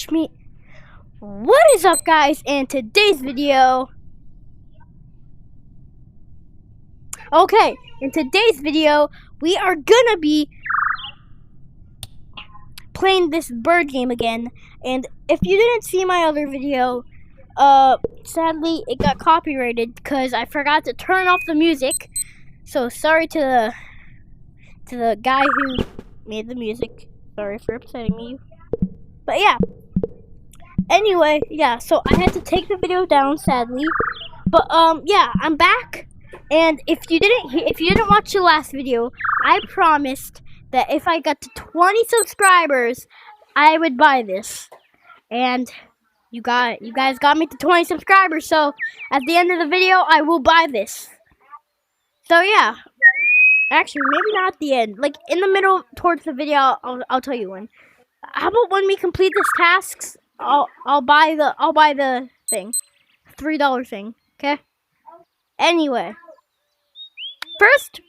watch me. What is up, guys? And today's video. Okay, in today's video, we are gonna be playing this bird game again. And if you didn't see my other video, sadly it got copyrighted because I forgot to turn off the music. So sorry to the guy who made the music. Sorry for upsetting me. But yeah. Anyway, yeah, so I had to take the video down, sadly. But yeah, I'm back. And if you didn't watch the last video, I promised that if I got to 20 subscribers, I would buy this. And you guys got me to 20 subscribers, so at the end of the video, I will buy this. So yeah. Actually, maybe not at the end. Like in the middle towards the video, I'll tell you when. How about when we complete this tasks, I'll buy the thing. $3 thing, okay? Anyway. First,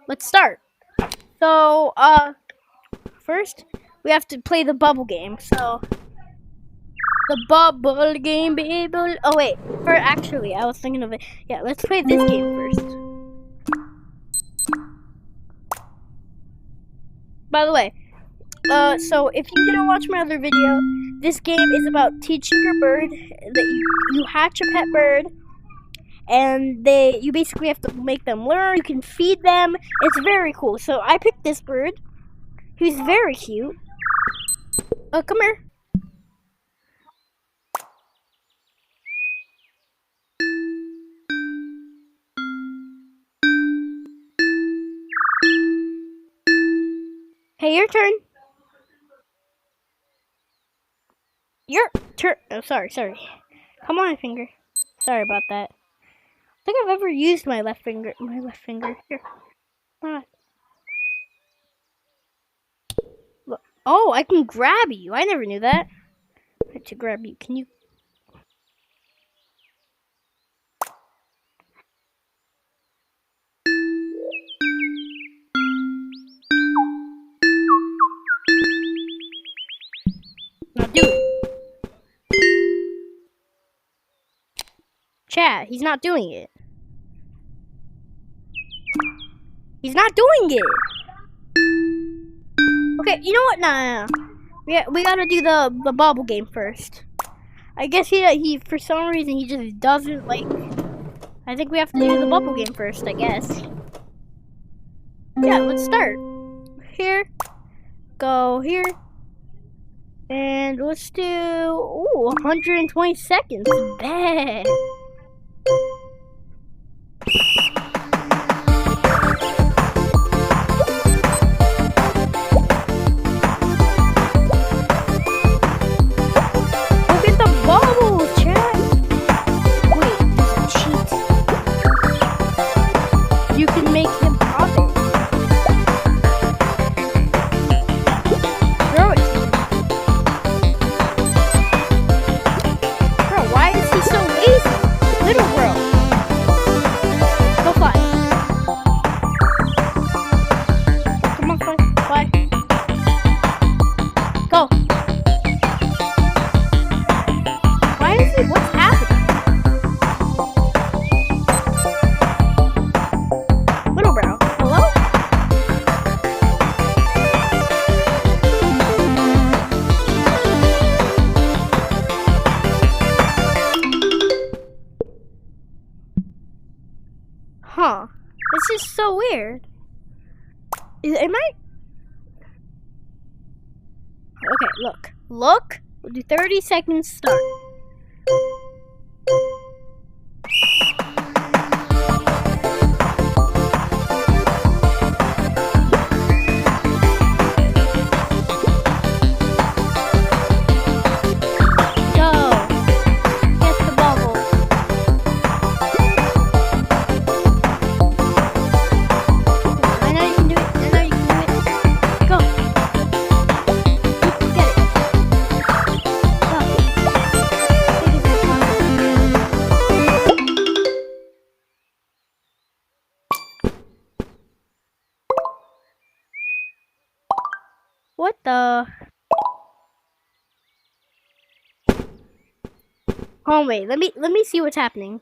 let's start. So, first we have to play the bubble game. So, the bubble game, baby. Oh wait, actually, I was thinking of it. Yeah, let's play this game first. By the way, so if you didn't watch my other video, this game is about teaching your bird that you hatch a pet bird, and you basically have to make them learn. You can feed them. It's very cool. So I picked this bird. He's very cute. Come here. Hey, your turn. Your turn. Oh, sorry. Come on, finger. Sorry about that. I think I've ever used my left finger. Here. Come on. Look. Oh, I can grab you. I never knew that. I had to grab you. Can you? Not doing it. Chat, he's not doing it. He's not doing it. Okay, you know what? Nah. We gotta do the bubble game first. I guess he for some reason he just doesn't like. I think we have to do the bubble game first. I guess. Yeah, let's start. Here, go here, and let's do 120 seconds. Bad. Huh. This is so weird. Am I? Okay, look. Look. We'll do 30 seconds start. What the? Oh wait, let me see what's happening.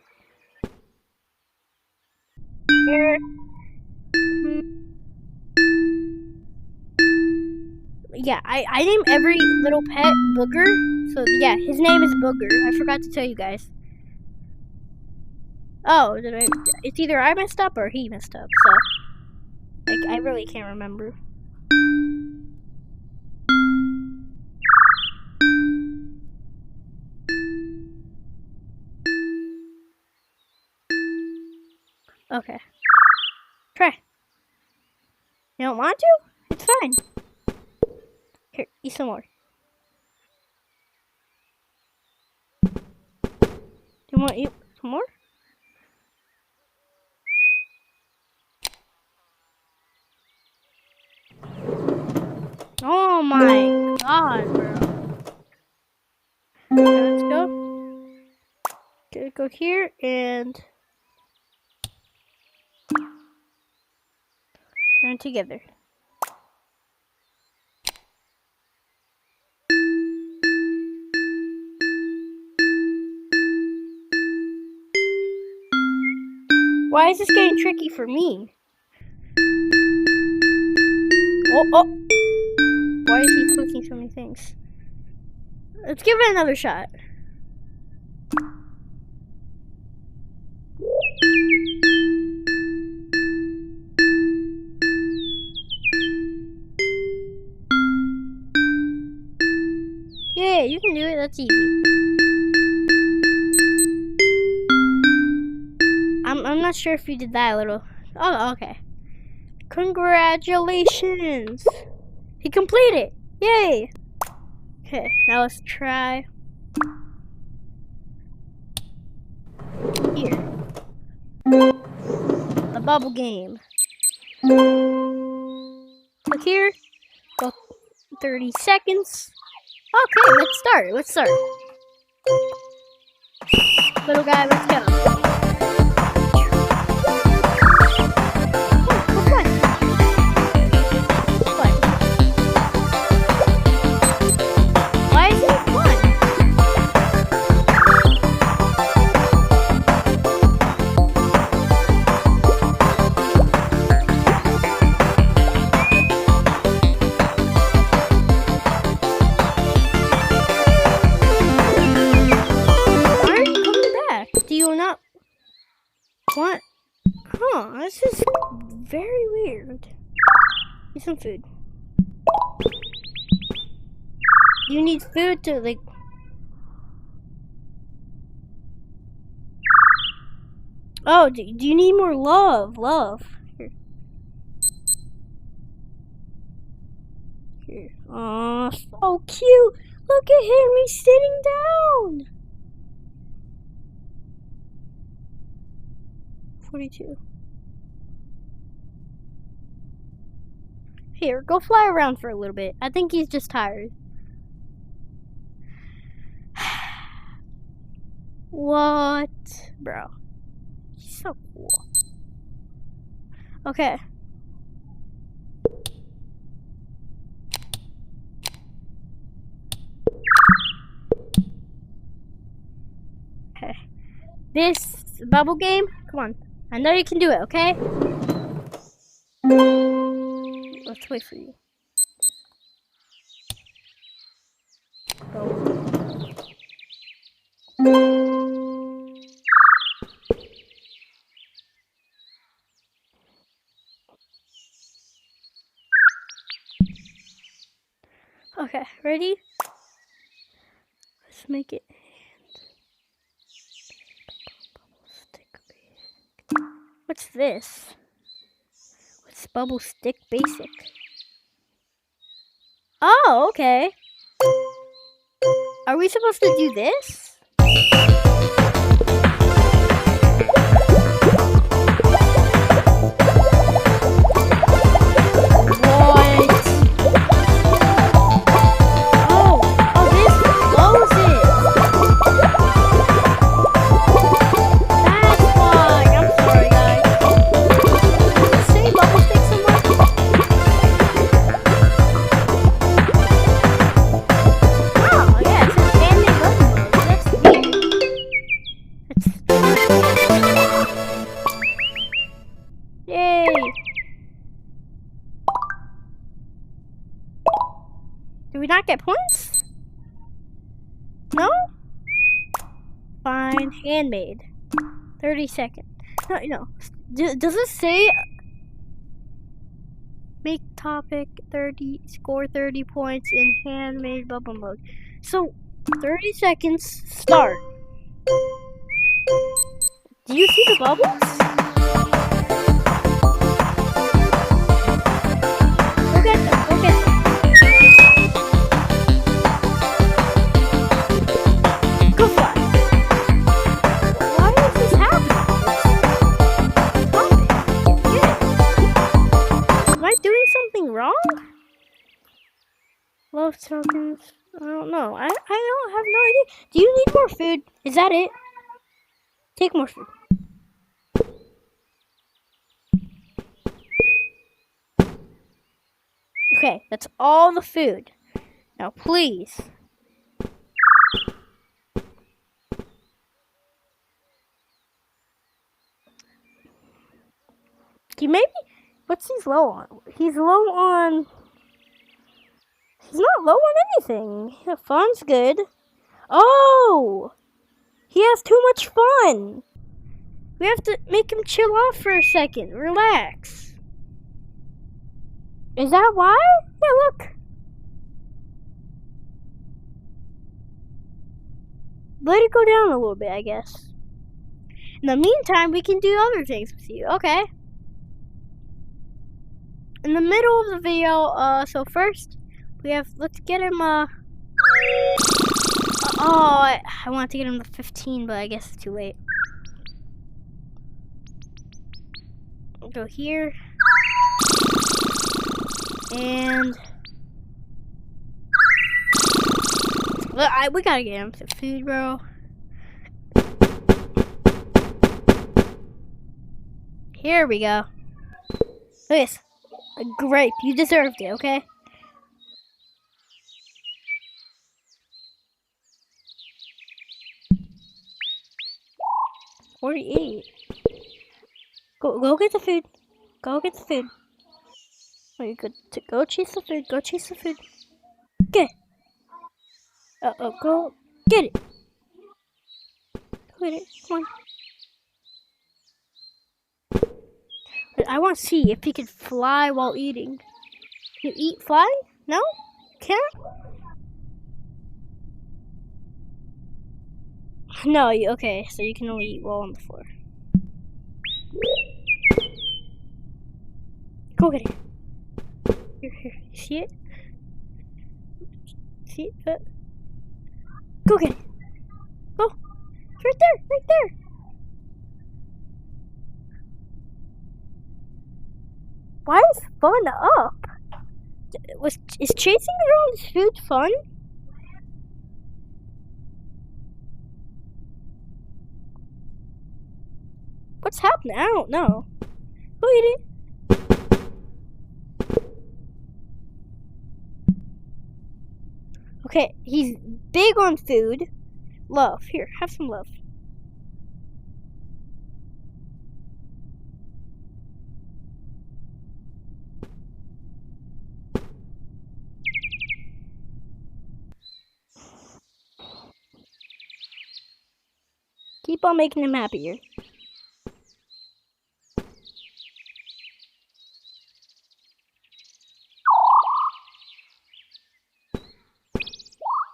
Here. Yeah, I name every little pet Booger. So yeah, his name is Booger. I forgot to tell you guys. Oh, it's either I messed up or he messed up. So I really can't remember. Okay. Try. You don't want to? It's fine. Here, eat some more. Do you want to eat some more? Oh my god, bro. Okay, let's go. Gonna go here and turn together. Why is this getting tricky for me? Oh. Why is he clicking so many things? Let's give it another shot. Yeah, you can do it. That's easy. I'm not sure if you did that a little. Oh, okay. Congratulations! He completed! Yay! Okay, now let's try here. The bubble game. Click here. Go 30 seconds. Okay, let's start. Little guy, let's go. What? Huh, this is very weird. Need some food. You need food to, like... Oh, do you need more love? Here. Here. Oh, so cute. Look at him, he's sitting down. 42. Here, go fly around for a little bit. I think he's just tired. What? Bro. He's so cool. Okay. Okay. This bubble game, come on. I know you can do it, okay? Let's wait for you. Go. Okay, ready? Let's make it. What's this? What's Bubble Stick Basic? Oh, okay. Are we supposed to do this? not get points? No? Fine. Handmade. 30 seconds. No. Does it say make topic 30, score 30 points in handmade bubble mode? So, 30 seconds, start. Do you see the bubbles? Go get them. Go fly. Why is this happening? Am I doing something wrong? Love tokens. I don't know. I don't have no idea. Do you need more food? Is that it? Take more food. Okay, that's all the food. Now, please. What's he's low on? He's not low on anything. Yeah, fun's good. Oh! He has too much fun. We have to make him chill off for a second. Relax. Is that why? Yeah, look. Let it go down a little bit, I guess. In the meantime, we can do other things with you. Okay. In the middle of the video, so first, let's get him, I want to get him to 15, but I guess it's too late. We'll go here. And we gotta get him some food, bro. Here we go. Look at this. A grape. You deserved it, okay? What do you eat? Go get the food. Go get the food. Oh, you good to go chase the food. Go chase the food. Get it. Go get it. Go get it. Come on. I want to see if he can fly while eating. Can you fly? No? Can't? No, okay, so you can only eat while on the floor. Go get it. Here. You see it? See it? Go get it. Go. Right there. Why is fun up? Is chasing around food fun? What's happening? I don't know. Go eat it. Okay, he's big on food. Love. Here, have some love. Keep on making him happier.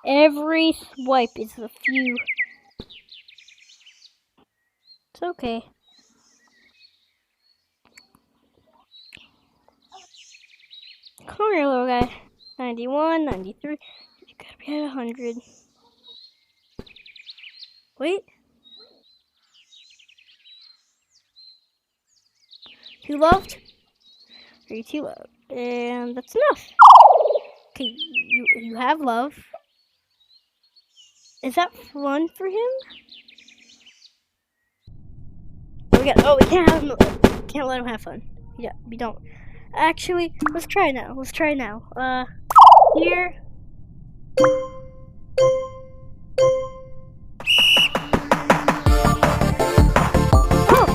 Every swipe is a few. It's okay. Come here, little guy. 91, 93. You gotta be at 100. Wait. Too loved? Are you too loved? And that's enough. Okay, you have love. Is that fun for him? We can't let him have fun. Yeah, we don't. Actually, let's try now. Here. Oh,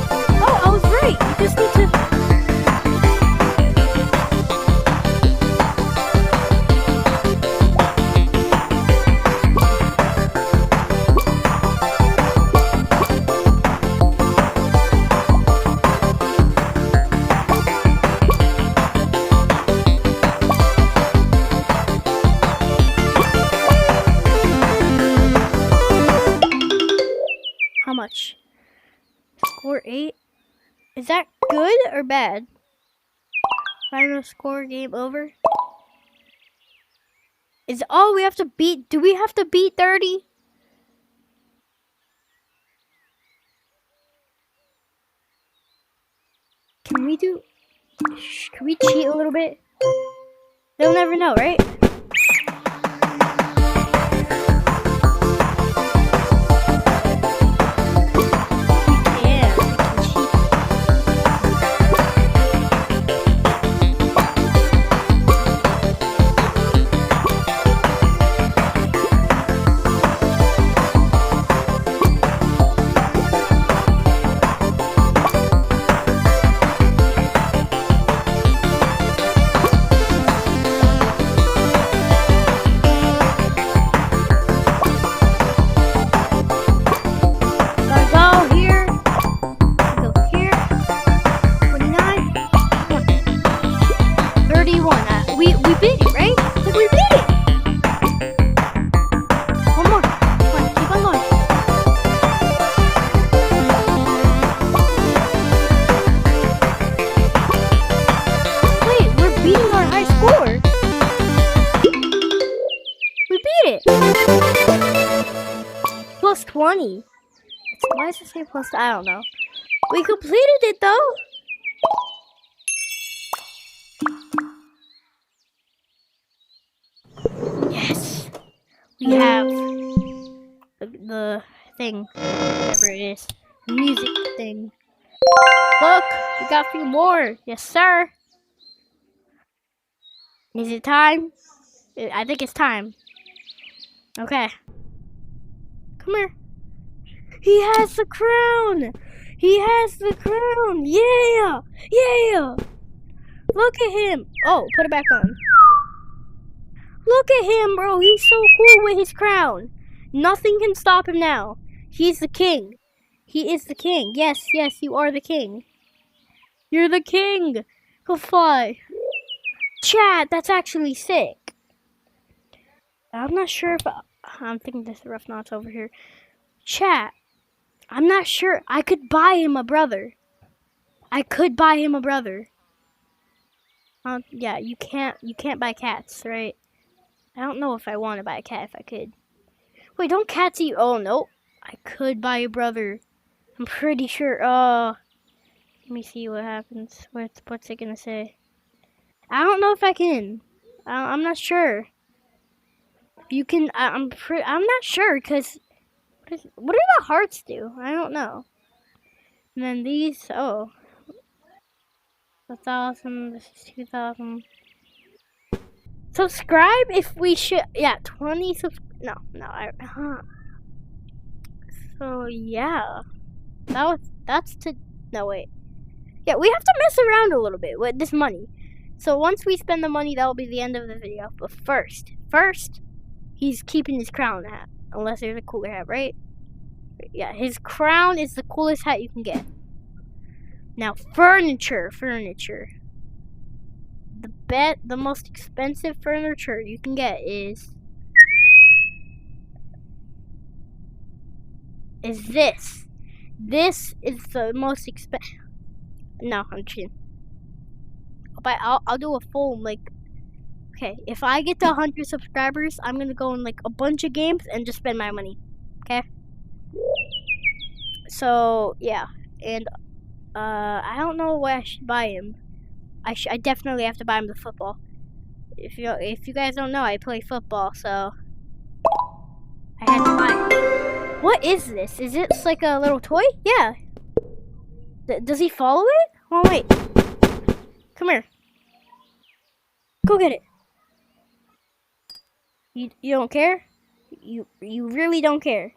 I was right. You just need to. much? Score 8? Is that good or bad? Final score, game over. We have to beat, do we have to beat 30? Can we cheat a little bit? They'll never know, right? We beat it, right? Like we beat it! One more. Come on, keep on going. Wait, we're beating our high score. We beat it! Plus 20. Why does it say plus? I don't know. We completed it though. Yes, we have the thing, whatever it is, the music thing. Look, we got a few more. Yes, sir. Is it time? I think it's time. Okay. Come here. He has the crown. He has the crown. Yeah, yeah. Look at him. Oh, put it back on. Look at him, bro. He's so cool with his crown. Nothing can stop him now. He's the king. He is the king. Yes, yes, you are the king. You're the king. Go fly. Chat, that's actually sick. I'm not sure if... I'm thinking there's rough knots over here. Chat, I'm not sure. I could buy him a brother. Yeah, you can't buy cats, right? I don't know if I want to buy a cat if I could. Wait, don't cats eat? Oh, no. I could buy a brother. I'm pretty sure. Let me see what happens. What's it gonna say? I don't know if I can. I'm not sure. You can. I'm not sure because what do the hearts do? I don't know. And then these. Oh. 1,000. This is 2,000. Subscribe if we should. Yeah, 20. No. So yeah, that's to. No wait. Yeah, we have to mess around a little bit with this money. So once we spend the money, that will be the end of the video. But first, he's keeping his crown hat, unless there's a cooler hat, right? Yeah, his crown is the coolest hat you can get. Now, furniture. The most expensive furniture you can get is this. This is the most expensive. No, I'm cheating. But I'll do a full okay, if I get to 100 subscribers, I'm gonna go in a bunch of games and just spend my money. Okay. So yeah, and I don't know what I should buy him. I definitely have to buy him the football. If you guys don't know, I play football, so I had to buy him. What is this? Is it like a little toy? Yeah. Does he follow it? Oh wait. Come here. Go get it. You don't care? You really don't care.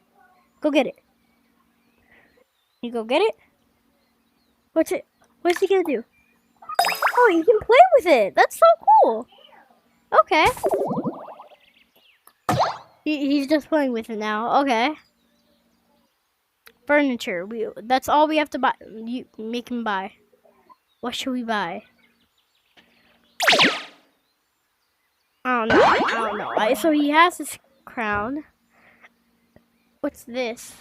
Go get it. You go get it? What's he gonna do? Oh, you can play with it. That's so cool. Okay. He's just playing with it now. Okay. Furniture. That's all we have to buy. You make him buy. What should we buy? I don't know. So he has his crown. What's this?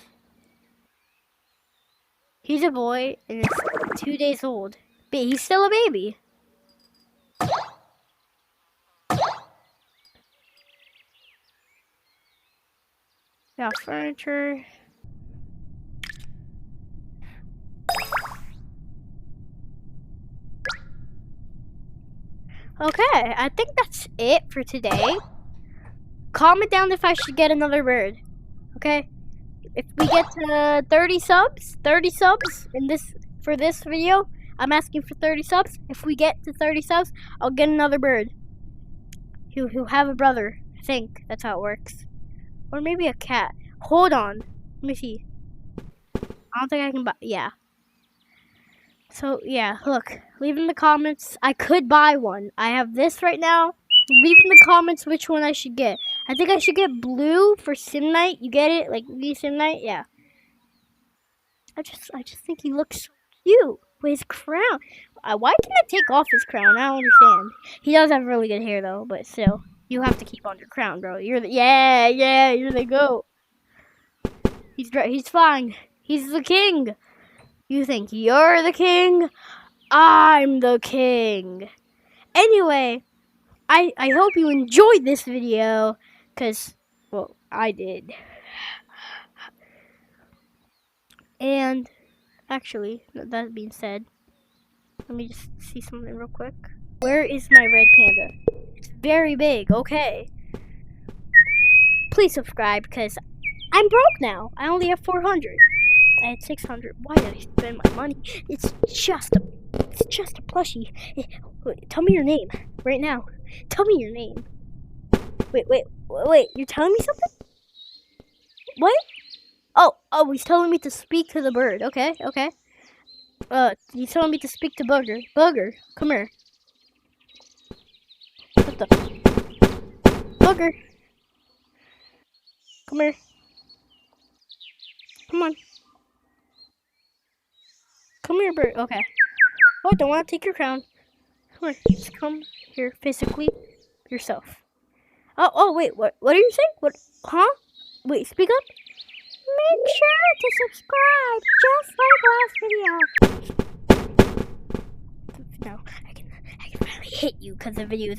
He's a boy and it's 2 days old. But he's still a baby. Got furniture. Okay, I think that's it for today. Comment down if I should get another bird. Okay? If we get to 30 subs in for this video, I'm asking for 30 subs. If we get to 30 subs, I'll get another bird. He'll have a brother. I think that's how it works. Or maybe a cat. Hold on. Let me see. I don't think I can buy. Yeah. So, yeah, look. Leave in the comments. I could buy one. I have this right now. Leave in the comments which one I should get. I think I should get blue for Sim Night. You get it? Like, the Sim Night? Yeah. I just think he looks so cute with his crown. Why can't I take off his crown? I don't understand. He does have really good hair, though, but still. You have to keep on your crown, bro. You're the... Yeah, you're the goat. He's fine. He's the king. You think you're the king? I'm the king. Anyway, I hope you enjoyed this video, because, well, I did. And, actually, that being said, let me just see something real quick. Where is my red panda? It's very big, okay. Please subscribe, because I'm broke now. I only have 400. I had 600. Why did I spend my money? It's just a plushie. Wait, tell me your name right now. Tell me your name. Wait. You're telling me something? What? Oh, he's telling me to speak to the bird. Okay. He's telling me to speak to Booger. Booger, come here. What the? Booger. Come here. Come on. Come here, bird. Okay. Oh, I don't want to take your crown. Come here. Just come here physically yourself. Oh, wait. What are you saying? What? Huh? Wait, speak up. Make sure to subscribe, just like last video. No, I can finally hit you because the video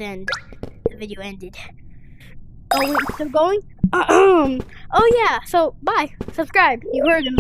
ended. Oh, wait, still going? Oh, yeah. So, bye. Subscribe. You heard him.